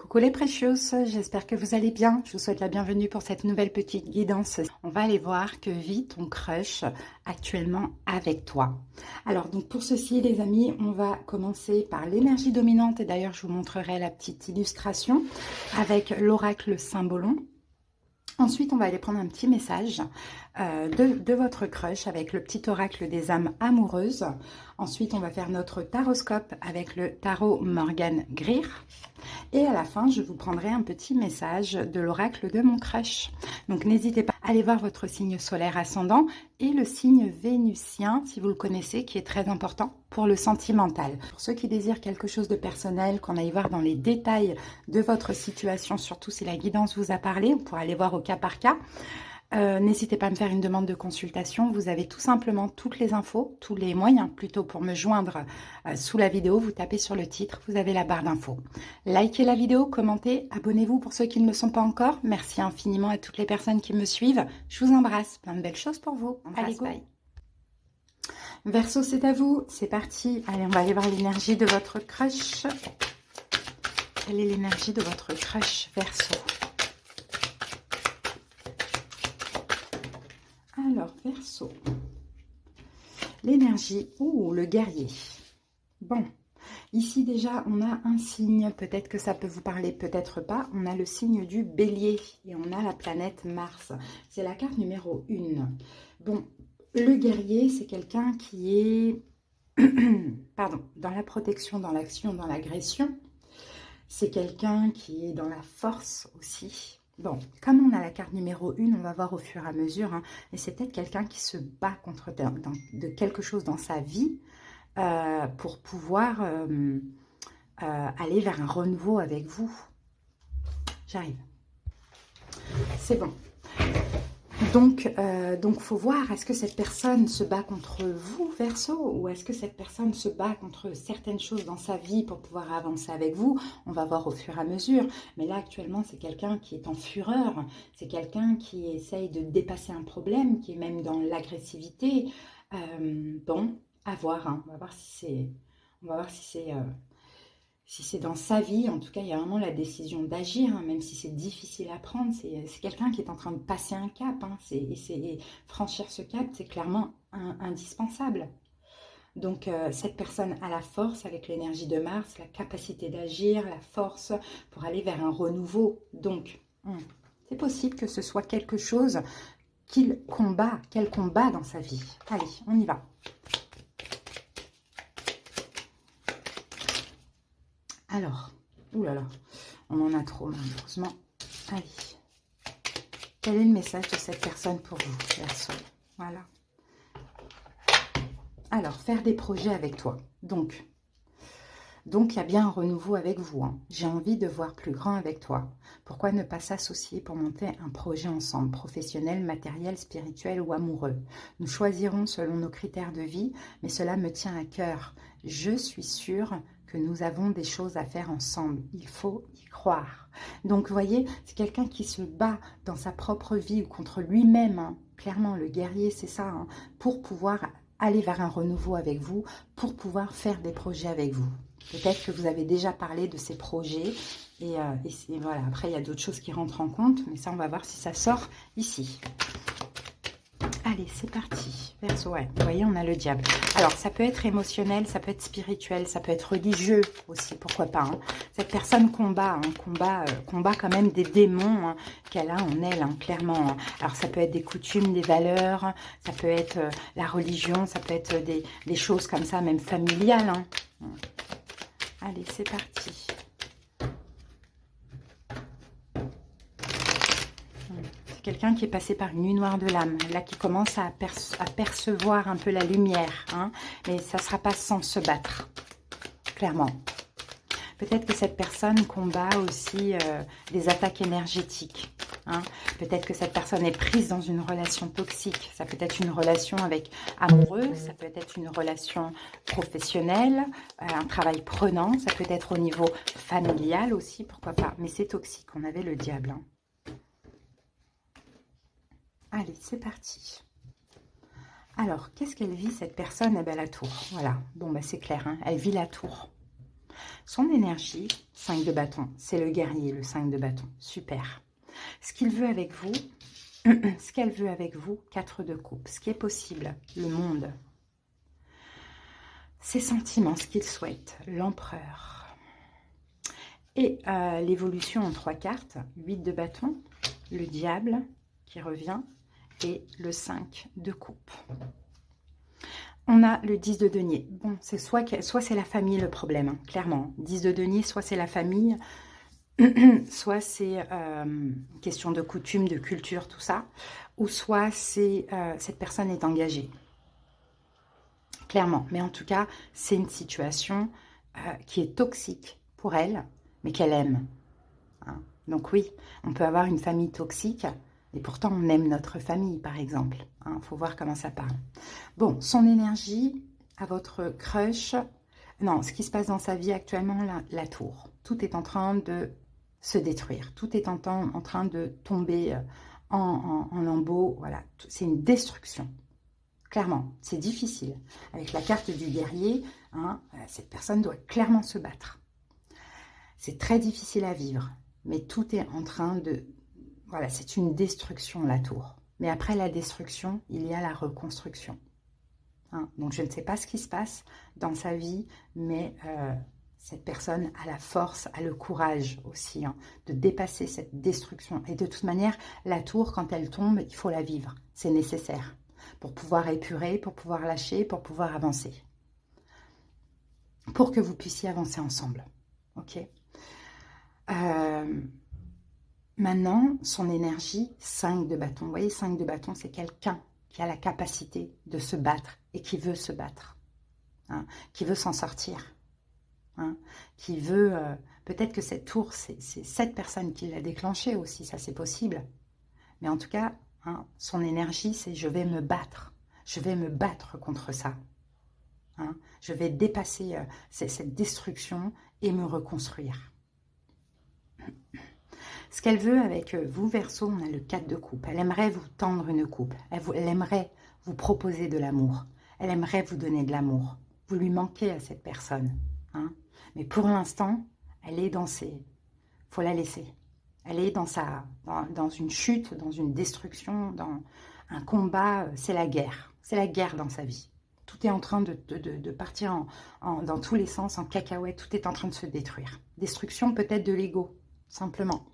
Coucou les précieuses, j'espère que vous allez bien. Je vous souhaite la bienvenue pour cette nouvelle petite guidance. On va aller voir que vit ton crush actuellement avec toi. Alors donc pour ceci les amis, on va commencer par l'énergie dominante et d'ailleurs je vous montrerai la petite illustration avec l'oracle Symbolon. Ensuite, on va aller prendre un petit message de votre crush avec le petit oracle des âmes amoureuses. Ensuite, on va faire notre taroscope avec le tarot Morgan Greer. Et à la fin, je vous prendrai un petit message de l'oracle de mon crush. Donc, n'hésitez pas à aller voir votre signe solaire ascendant et le signe vénusien, si vous le connaissez, qui est très important pour le sentimental. Pour ceux qui désirent quelque chose de personnel, qu'on aille voir dans les détails de votre situation, surtout si la guidance vous a parlé, vous pourrez aller voir au cas par cas. N'hésitez pas à me faire une demande de consultation. Vous avez tout simplement toutes les infos, tous les moyens plutôt pour me joindre sous la vidéo. Vous tapez sur le titre, vous avez la barre d'infos. Likez la vidéo, commentez, abonnez-vous pour ceux qui ne le sont pas encore. Merci infiniment à toutes les personnes qui me suivent. Je vous embrasse. Plein de belles choses pour vous. Allez, go. Verseau, c'est à vous. C'est parti. Allez, on va aller voir l'énergie de votre crush. Quelle est l'énergie de votre crush, Verseau? Alors, Verseau, l'énergie, le guerrier. Bon, ici déjà, on a un signe, peut-être que ça peut vous parler, peut-être pas. On a le signe du bélier et on a la planète Mars. C'est la carte numéro 1. Bon, le guerrier, c'est quelqu'un qui est, pardon, dans la protection, dans l'action, dans l'agression. C'est quelqu'un qui est dans la force aussi. Bon, comme on a la carte numéro 1, on va voir au fur et à mesure, hein, et c'est peut-être quelqu'un qui se bat contre de quelque chose dans sa vie pour pouvoir aller vers un renouveau avec vous. J'arrive. C'est bon. Donc, faut voir, est-ce que cette personne se bat contre vous, Verseau, ou est-ce que cette personne se bat contre certaines choses dans sa vie pour pouvoir avancer avec vous? On va voir au fur et à mesure. Mais là, actuellement, c'est quelqu'un qui est en fureur. C'est quelqu'un qui essaye de dépasser un problème, qui est même dans l'agressivité. Bon, à voir. Hein. On va voir si c'est dans sa vie. En tout cas, il y a vraiment la décision d'agir, hein, même si c'est difficile à prendre. C'est quelqu'un qui est en train de passer un cap. Hein, et franchir ce cap, c'est clairement indispensable. Donc, cette personne a la force avec l'énergie de Mars, la capacité d'agir, la force pour aller vers un renouveau. Donc, c'est possible que ce soit quelque chose qu'elle combat dans sa vie. Allez, on y va. Alors, oulala, on en a trop malheureusement. Allez, quel est le message de cette personne pour vous, Verseau? Voilà. Alors, faire des projets avec toi. Donc il y a bien un renouveau avec vous. Hein. J'ai envie de voir plus grand avec toi. Pourquoi ne pas s'associer pour monter un projet ensemble, professionnel, matériel, spirituel ou amoureux? Nous choisirons selon nos critères de vie, mais cela me tient à cœur. Je suis sûre que nous avons des choses à faire ensemble. Il faut y croire. Donc, vous voyez, c'est quelqu'un qui se bat dans sa propre vie ou contre lui-même. Hein. Clairement, le guerrier, c'est ça, hein, pour pouvoir aller vers un renouveau avec vous, pour pouvoir faire des projets avec vous. Peut-être que vous avez déjà parlé de ces projets et voilà. Après, il y a d'autres choses qui rentrent en compte, mais ça, on va voir si ça sort ici. Allez, c'est parti. Verseau, ouais. Vous voyez, on a le diable. Alors, ça peut être émotionnel, ça peut être spirituel, ça peut être religieux aussi, pourquoi pas. Hein. Cette personne combat quand même des démons hein, qu'elle a en elle, hein, clairement. Hein. Alors, ça peut être des coutumes, des valeurs, ça peut être la religion, ça peut être des choses comme ça, même familiales. Hein. Allez, c'est parti. Quelqu'un qui est passé par une nuit noire de l'âme, là qui commence à percevoir un peu la lumière, hein, mais ça ne sera pas sans se battre, clairement. Peut-être que cette personne combat aussi des attaques énergétiques. Hein. Peut-être que cette personne est prise dans une relation toxique. Ça peut être une relation avec amoureux, ça peut être une relation professionnelle, un travail prenant, ça peut être au niveau familial aussi, pourquoi pas. Mais c'est toxique, on avait le diable. Hein. Allez, c'est parti. Alors, qu'est-ce qu'elle vit, cette personne? Eh bien, la tour. Voilà. Bon, bah, c'est clair. Hein, elle vit la tour. Son énergie, 5 de bâton, c'est le guerrier, le 5 de bâton. Super. Ce qu'il veut avec vous, ce qu'elle veut avec vous, 4 de coupe. Ce qui est possible, le monde. Ses sentiments, ce qu'il souhaite, l'empereur. Et l'évolution en 3 cartes, 8 de bâton, le diable qui revient et le 5 de coupe. On a le 10 de denier. Bon, c'est soit c'est la famille le problème, hein, clairement. 10 de denier, soit c'est la famille, soit c'est question de coutume, de culture, tout ça, ou soit c'est cette personne est engagée. Clairement. Mais en tout cas, c'est une situation qui est toxique pour elle, mais qu'elle aime. Hein. Donc oui, on peut avoir une famille toxique, et pourtant on aime notre famille, par exemple. Hein, faut voir comment ça parle. Bon, son énergie à votre crush, non, ce qui se passe dans sa vie actuellement, la tour. Tout est en train de se détruire. Tout est en train de tomber en lambeaux. Voilà, c'est une destruction. Clairement, c'est difficile. Avec la carte du guerrier, hein, cette personne doit clairement se battre. C'est très difficile à vivre, mais tout est en train de... Voilà, c'est une destruction, la tour. Mais après la destruction, il y a la reconstruction. Hein, donc, je ne sais pas ce qui se passe dans sa vie, mais cette personne a la force, a le courage aussi hein, de dépasser cette destruction. Et de toute manière, la tour, quand elle tombe, il faut la vivre. C'est nécessaire pour pouvoir épurer, pour pouvoir lâcher, pour pouvoir avancer. Pour que vous puissiez avancer ensemble. Ok. Maintenant, son énergie, 5 de bâton. Vous voyez, 5 de bâton, c'est quelqu'un qui a la capacité de se battre et qui veut se battre. Hein, qui veut s'en sortir. Hein, qui veut... peut-être que cette tour, c'est cette personne qui l'a déclenchée aussi, ça c'est possible. Mais en tout cas, hein, son énergie, c'est je vais me battre. Je vais me battre contre ça. Hein, je vais dépasser cette destruction et me reconstruire. Ce qu'elle veut avec vous, Verseau, on a le 4 de coupe. Elle aimerait vous tendre une coupe. Elle aimerait vous proposer de l'amour. Elle aimerait vous donner de l'amour. Vous lui manquez à cette personne. Hein. Mais pour l'instant, elle est dans ses... Il faut la laisser. Elle est dans une chute, dans une destruction, dans un combat. C'est la guerre. C'est la guerre dans sa vie. Tout est en train de partir dans tous les sens, en cacahuète. Tout est en train de se détruire. Destruction peut-être de l'ego, simplement.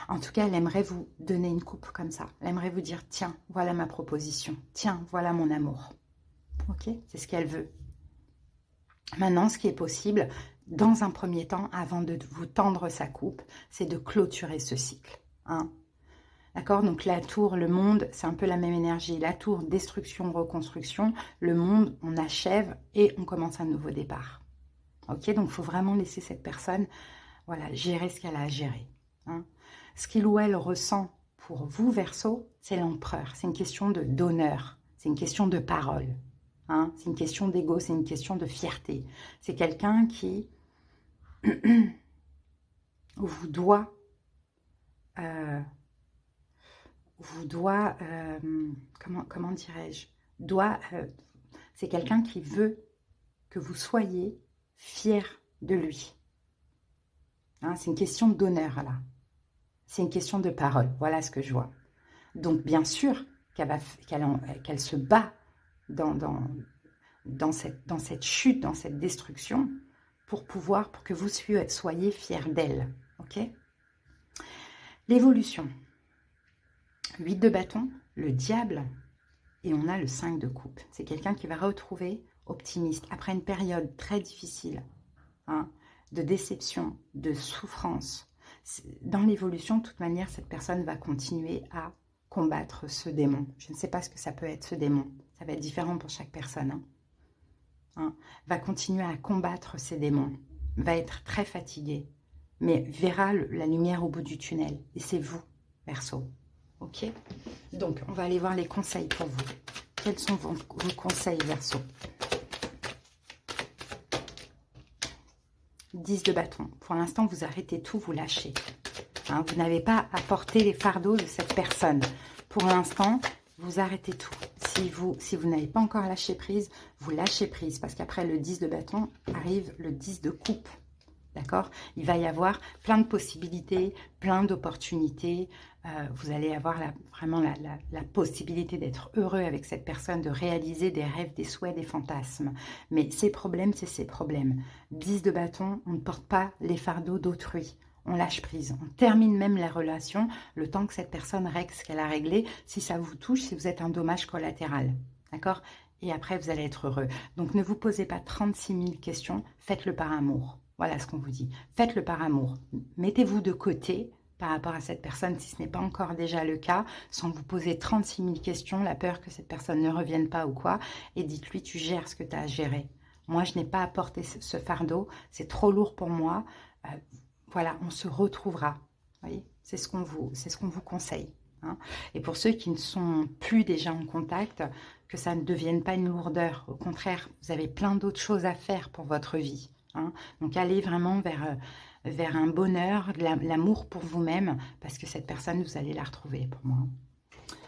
En tout cas, elle aimerait vous donner une coupe comme ça. Elle aimerait vous dire, tiens, voilà ma proposition. Tiens, voilà mon amour. Ok, c'est ce qu'elle veut. Maintenant, ce qui est possible, dans un premier temps, avant de vous tendre sa coupe, c'est de clôturer ce cycle. Hein. D'accord? Donc la tour, le monde, c'est un peu la même énergie. La tour, destruction, reconstruction. Le monde, on achève et on commence un nouveau départ. Ok? Donc il faut vraiment laisser cette personne, voilà, gérer ce qu'elle a à gérer. Hein. Ce qu'il ou elle ressent pour vous, Verseau, c'est l'empereur. C'est une question d'honneur. C'est une question de parole. Hein. C'est une question d'ego, c'est une question de fierté. C'est quelqu'un qui vous doit... comment dirais-je, c'est quelqu'un qui veut que vous soyez fiers de lui. Hein, c'est une question d'honneur, là. C'est une question de parole. Voilà ce que je vois. Donc, bien sûr, qu'elle se bat dans cette chute, dans cette destruction, pour que vous soyez fiers d'elle. Ok? L'évolution. 8 de bâton, le diable, et on a le 5 de coupe. C'est quelqu'un qui va retrouver optimiste après une période très difficile, hein, de déception, de souffrance. Dans l'évolution, de toute manière, cette personne va continuer à combattre ce démon. Je ne sais pas ce que ça peut être, ce démon. Ça va être différent pour chaque personne. Hein. Va continuer à combattre ces démons. Va être très fatigué, mais verra la lumière au bout du tunnel. Et c'est vous, Verseau. Ok? Donc, on va aller voir les conseils pour vous. Quels sont vos conseils, Verseau? 10 de bâton. Pour l'instant, vous arrêtez tout, vous lâchez. Hein, vous n'avez pas à porter les fardeaux de cette personne. Pour l'instant, vous arrêtez tout. si vous n'avez pas encore lâché prise, vous lâchez prise. Parce qu'après le 10 de bâton, arrive le 10 de coupe. D'accord? Il va y avoir plein de possibilités, plein d'opportunités. Vous allez avoir vraiment la possibilité d'être heureux avec cette personne, de réaliser des rêves, des souhaits, des fantasmes. Mais ces problèmes, c'est ces problèmes. 10 de bâton, on ne porte pas les fardeaux d'autrui. On lâche prise. On termine même la relation le temps que cette personne règle ce qu'elle a réglé. Si ça vous touche, si vous êtes un dommage collatéral. D'accord? Et après, vous allez être heureux. Donc, ne vous posez pas 36 000 questions. Faites-le par amour. Voilà ce qu'on vous dit. Faites-le par amour. Mettez-vous de côté par rapport à cette personne, si ce n'est pas encore déjà le cas, sans vous poser 36 000 questions, la peur que cette personne ne revienne pas ou quoi, et dites-lui, tu gères ce que tu as à gérer. Moi, je n'ai pas à porter ce fardeau, c'est trop lourd pour moi. Voilà, on se retrouvera. Vous voyez, c'est ce qu'on vous conseille. Hein. Et pour ceux qui ne sont plus déjà en contact, que ça ne devienne pas une lourdeur. Au contraire, vous avez plein d'autres choses à faire pour votre vie. Hein. Donc, allez vraiment vers un bonheur, de l'amour pour vous-même, parce que cette personne, vous allez la retrouver pour moi.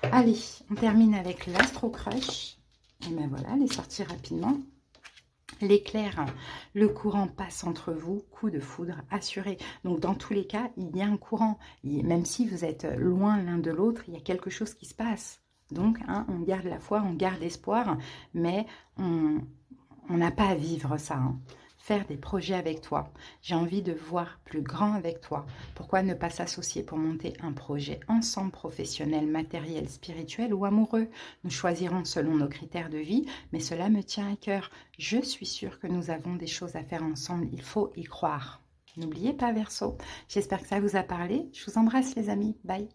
Allez, on termine avec l'Astro Crush. Et bien voilà, elle est sortie rapidement. L'éclair, le courant passe entre vous, coup de foudre assuré. Donc, dans tous les cas, il y a un courant. Même si vous êtes loin l'un de l'autre, il y a quelque chose qui se passe. Donc, hein, on garde la foi, on garde l'espoir, mais on n'a pas à vivre ça. Hein. Faire des projets avec toi. J'ai envie de voir plus grand avec toi. Pourquoi ne pas s'associer pour monter un projet ensemble, professionnel, matériel, spirituel ou amoureux? Nous choisirons selon nos critères de vie, mais cela me tient à cœur. Je suis sûre que nous avons des choses à faire ensemble. Il faut y croire. N'oubliez pas, Verseau. J'espère que ça vous a parlé. Je vous embrasse, les amis. Bye.